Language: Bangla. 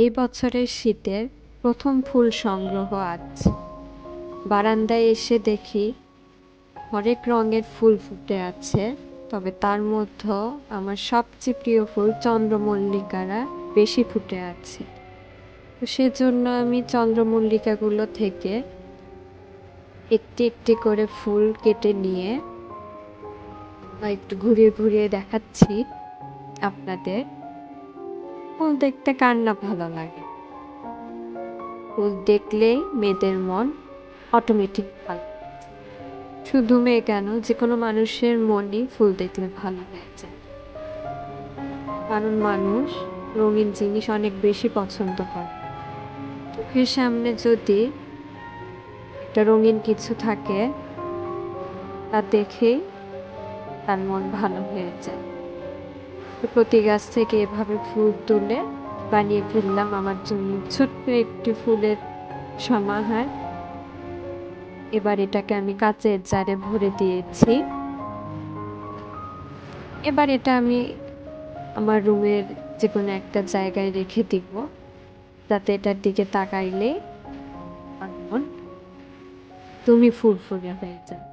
এই বছরের শীতের প্রথম ফুল সংগ্রহ আজ। বারান্দায় এসে দেখি হরেক রঙের ফুল ফুটে আছে, তবে তার মধ্যেও আমার সবচেয়ে প্রিয় ফুল চন্দ্রমল্লিকারা বেশি ফুটে আছে। তো সেজন্য আমি চন্দ্রমল্লিকাগুলো থেকে একটি একটি করে ফুল কেটে নিয়ে একটু ঘুরিয়ে ঘুরিয়ে দেখাচ্ছি আপনাদের। ফুল দেখতে কার না ভালো লাগে? ফুল দেখলেই মেয়েদের মন অটোমেটিক ভালো। শুধু মেয়ে কেন, যে কোনো মানুষের মনই ফুল দেখলে ভালো হয়ে যায়। কারণ মানুষ রঙিন জিনিস অনেক বেশি পছন্দ করে। চোখের সামনে যদি একটা রঙিন কিছু থাকে, তা দেখেই তার মন ভালো হয়ে যায়। প্রতি গাছ থেকে এভাবে ফুল তুলে বানিয়ে ফেললাম আমার জন্য ছোট্ট একটি ফুলের সমাহার। এবার এটাকে আমি কাচের জারে ভরে দিয়েছি। এবার এটা আমি আমার রুমের যে কোনো একটা জায়গায় রেখে দিব, যাতে এটার দিকে তাকাইলে আমার মন তুমি ফুরফুরে হয়ে যায়।